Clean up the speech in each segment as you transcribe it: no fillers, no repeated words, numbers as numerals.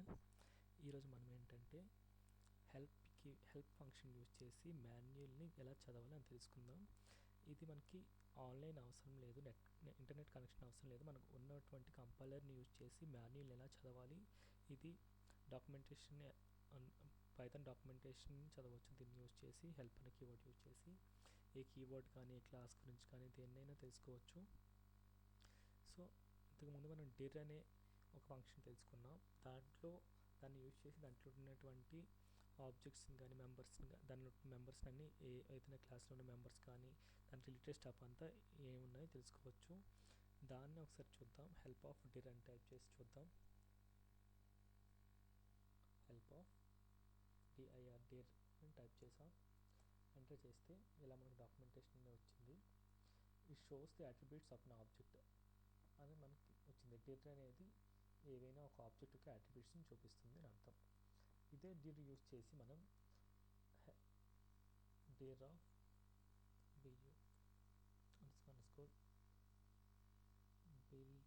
Channel. ఈరోజు మనం ఏంటంటే హెల్ప్ ఫంక్షన్ యూజ్ చేసి మాన్యువల్ని ఎలా చదవాలి అని తెలుసుకుందాం. ఇది మనకి ఆన్లైన్ అవసరం లేదు, ఇంటర్నెట్ కనెక్షన్ అవసరం లేదు. మనకు ఉన్నటువంటి కంపైలర్ని యూజ్ చేసి మాన్యువల్ ఎలా చదవాలి, ఇది డాక్యుమెంటేషన్ పైథాన్ డాక్యుమెంటేషన్ చదవచ్చు. దీన్ని యూజ్ చేసి హెల్ప్ అనే కీవర్డ్ యూజ్ చేసి ఏ కీవర్డ్ కానీ ఏ క్లాస్ గురించి కానీ దేన్నైనా తెలుసుకోవచ్చు. సో ఇంతకుముందు మనం డిర్ అనే ఒక ఫంక్షన్ తెలుసుకున్నాం. దాన్ని యూజ్ చేసి దాంట్లో ఉన్నటువంటి ఆబ్జెక్ట్స్ని కానీ దానిలో మెంబర్స్ని అన్ని ఏదైనా క్లాస్లో ఉన్న మెంబర్స్ కానీ దాని రిలేటెడ్ స్టఫ్ అంతా ఏమున్నాయో తెలుసుకోవచ్చు. దాన్ని ఒకసారి చూద్దాం. హెల్ప్ ఆఫ్ డిర్ అని టైప్ చేసి చూద్దాం. హెల్ప్ ఆఫ్ డిర్ అని టైప్ చేసాం. ఎంటర్ చేస్తే ఇలా మనకు డాక్యుమెంటేషన్ వచ్చింది. It shows the attributes of an object అని మనకి వచ్చింది. డిర్ అనేది ఏవైనా ఒక ఆబ్జెక్ట్కి అట్రిబ్యూట్స్ని చూపిస్తుంది అని అర్థం. ఇదే డిర్ యూజ్ చేసి మనం డిర్ ఆఫ్ బియూ అండర్స్కోర్ బిల్ట్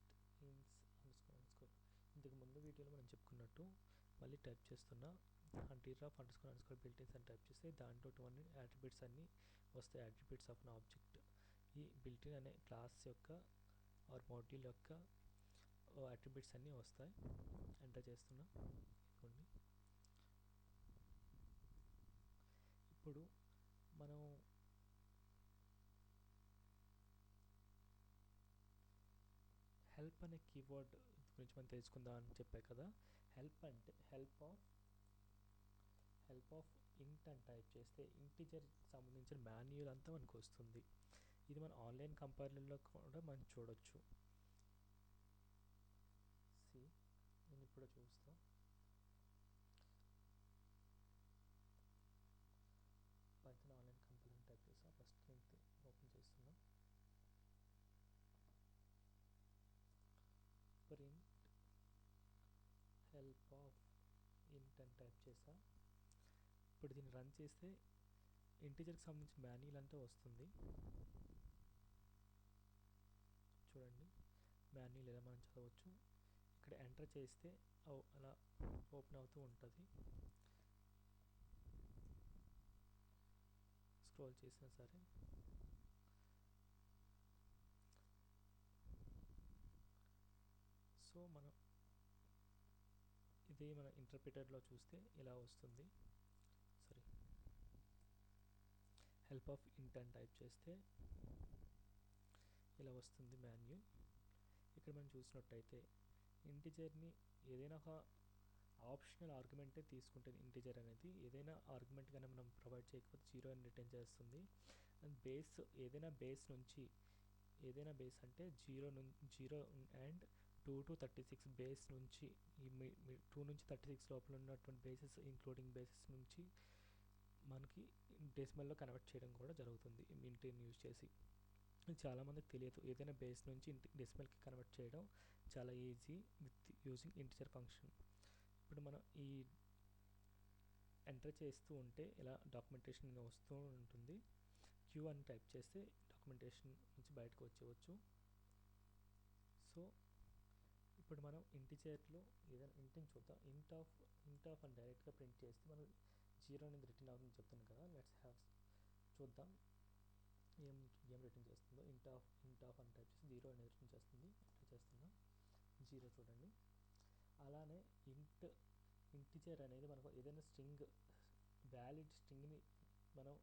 ఇన్స్ అండర్స్కోర్ ఇంతకు ముందు వీడియోలో మనం చెప్పుకున్నట్టు మళ్ళీ టైప్ చేస్తున్నా. డిర్ ఆఫ్ అండర్స్కోర్ బిల్ట్ ఇన్స్ అని టైప్ చేస్తే దాంట్లో అట్రిబ్యూట్స్ అన్నీ వస్తాయి. అట్రిబ్యూట్స్ ఆఫ్ అన్ ఆబ్జెక్ట్ ఈ బిల్ట్ ఇన్ అనే క్లాస్ యొక్క ఆర్ మాడ్యూల్ యొక్క అట్రిబ్యూట్స్ అన్నీ వస్తాయి. ఎంటర్ చేస్తున్నా. ఇదిగోండి. ఇప్పుడు మనం హెల్ప్ అనే కీవర్డ్ గురించి మనం తెలుసుకుందాం అని చెప్పాయి కదా. హెల్ప్ అంటే హెల్ప్ ఆఫ్ ఇంట్ అని టైప్ చేస్తే ఇంటిజర్కి సంబంధించిన మాన్యువల్ అంతా మనకు వస్తుంది. ఇది మన ఆన్లైన్ కంపైలర్లో కూడా మనం చూడొచ్చు. నేను ఇప్పుడు చూస్తాం. పైథాన్ ఆన్లైన్ కంపైలర్ టైప్ చేస్తాం. ఫస్ట్ నేను ఓపెన్ చేస్తున్నాం. ప్రింట్ హెల్ప్ ఆఫ్ ఇంట్ అని టైప్ చేసా. ఇప్పుడు దీన్ని రన్ చేస్తే ఇంటిజర్కి సంబంధించిన మాన్యువల్ అంతా వస్తుంది. చూడండి మాన్యువల్ ఎలా మనం చదవచ్చు. ఇక్కడ ఎంటర్ చేస్తే అలా ఓపెన్ అవుతూ ఉంటుంది. స్క్రోల్ చేసినా సరే సో మనం ఇది మన ఇంటర్ప్రిటర్లో చూస్తే ఇలా వస్తుంది. సరే హెల్ప్ ఆఫ్ ఇంట్ అని టైప్ చేస్తే ఇలా వస్తుంది మాన్యువల్. ఇక్కడ మనం చూసినట్టయితే ఇంటిజర్ని ఏదైనా ఒక ఆప్షనల్ ఆర్గ్యుమెంటే తీసుకుంటుంది. ఇంటిజర్ అనేది ఏదైనా ఆర్గ్యుమెంట్ కానీ మనం ప్రొవైడ్ చేయకపోతే 0 అని రిటర్న్ చేస్తుంది. అండ్ ఏదైనా బేస్ అంటే 0 అండ్ 2 to 36 బేస్ నుంచి ఈ 2 నుంచి 36 లోపల ఉన్నటువంటి బేసెస్ ఇంక్లూడింగ్ బేసెస్ నుంచి మనకి డెసిమల్లో కన్వర్ట్ చేయడం కూడా జరుగుతుంది ఇంటిని యూజ్ చేసి. చాలామందికి తెలియదు. ఏదైనా బేస్ నుంచి డెసిమల్కి కన్వర్ట్ చేయడం చాలా easy with using integer function. ఇప్పుడు మనం ఈ ఎంటర్ చేస్తూ ఉంటే ఇలా డాక్యుమెంటేషన్ వస్తూ ఉంటుంది. క్యూ అని టైప్ చేస్తే డాక్యుమెంటేషన్ నుంచి బయటకు వచ్చేవచ్చు. సో ఇప్పుడు మనం ఇంటిజర్లో ఏదైనా ఇంటిని చూద్దాం. ఇంట్ ఆఫ్ అని డైరెక్ట్గా ప్రింట్ చేస్తే మనం 0 అనేది రిటర్న్ అవుతుందని చెప్తుంది కదా. చూద్దాం ఏం రిటర్న్ చేస్తుందో. ఇంట్ ఆఫ్ అని టైప్ చేసి 0 అనేది రిటర్న్ చేస్తుంది. ఎంటర్ చేస్తున్నాం. 0 చూడండి. అలానే ఇంటిజర్ అనేది మనకు ఏదైనా వ్యాలిడ్ స్ట్రింగ్ని మనం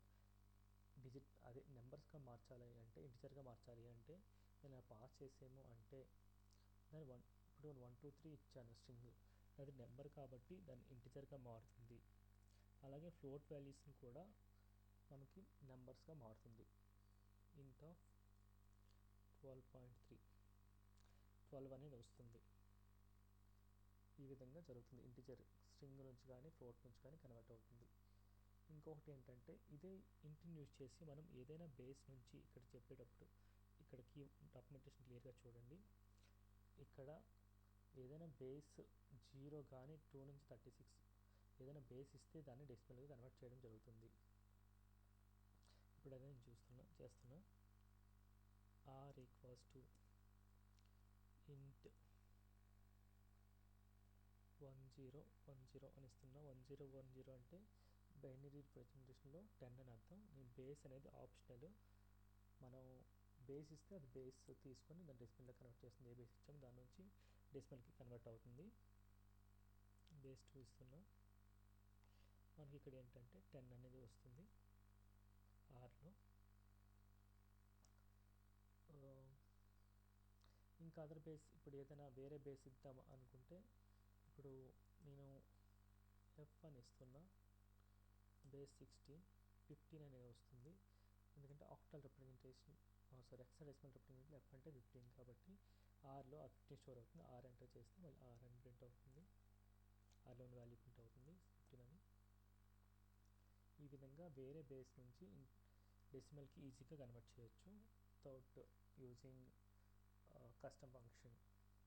నెంబర్స్గా మార్చాలి అంటే ఇంటిజర్గా మార్చాలి అంటే నేను పాస్ చేసేమో అంటే దాన్ని ఇప్పుడు 1 2 3 ఇచ్చాను స్ట్రింగ్, అది నెంబర్ కాబట్టి దాన్ని ఇంటిజర్గా మారుతుంది. అలాగే ఫ్లోట్ వాల్యూస్ని కూడా మనకి నెంబర్స్గా మారుతుంది. ఇంట్ ఆఫ్ 12.3 12 అనేది వస్తుంది. ఈ విధంగా జరుగుతుంది. ఇంటిజర్ స్ట్రింగ్ నుంచి కానీ ఫ్లోట్ నుంచి కానీ కన్వర్ట్ అవుతుంది. ఇంకొకటి ఏంటంటే ఇదే ఇంటిని యూజ్ చేసి మనం ఏదైనా బేస్ నుంచి ఇక్కడ చెప్పేటప్పుడు ఇక్కడికి డాక్యుమెంటేషన్ క్లియర్గా చూడండి. ఇక్కడ ఏదైనా బేస్ 0 కానీ 2 నుంచి 36 ఏదైనా బేస్ ఇస్తే దాన్ని డెసిమల్గా కన్వర్ట్ చేయడం జరుగుతుంది. ఇప్పుడు అదే నేను చేస్తున్నా. ఆర్ ఈక్వల్స్ టు ఇంట్ 10 1010 అని ఇస్తున్నా. 1010 అంటే బైనరీ రిప్రజెంటేషన్లో 10 అని అర్థం. నేను బేస్ అనేది ఆప్షనల్. మనం బేస్ ఇస్తే అది బేస్ తీసుకొని దాన్ని డెసిమల్లో కన్వర్ట్ చేస్తుంది. ఏ బేస్ ఇచ్చామో దాని నుంచి డెసిమల్కి కన్వర్ట్ అవుతుంది. బేస్ 2 ఇస్తున్నా. మనకి ఇక్కడ ఏంటంటే 10 అనేది వస్తుంది ఆర్లో. ఇంకా అదర్ బేస్ ఇప్పుడు ఏదైనా వేరే బేస్ ఇద్దాం అనుకుంటే ఇప్పుడు నేను ఎఫ్ అని ఇస్తున్నా. బేస్ 16 15 అనేది వస్తుంది. ఎందుకంటే octal representation hexadecimal representation F అంటే 15 కాబట్టి ఆర్లో ఆ 15 స్టోర్ అవుతుంది. ఆర్ ఎంటర్ చేస్తే మళ్ళీ ఆర్ అని ప్రింట్ అవుతుంది. ఆర్లోని వాల్యూ ప్రింట్ అవుతుంది 15 అని. ఈ విధంగా వేరే బేస్ నుంచి డెసిమల్కి ఈజీగా కన్వర్ట్ చేయొచ్చు వితౌట్ యూజింగ్ కస్టమ్ ఫంక్షన్.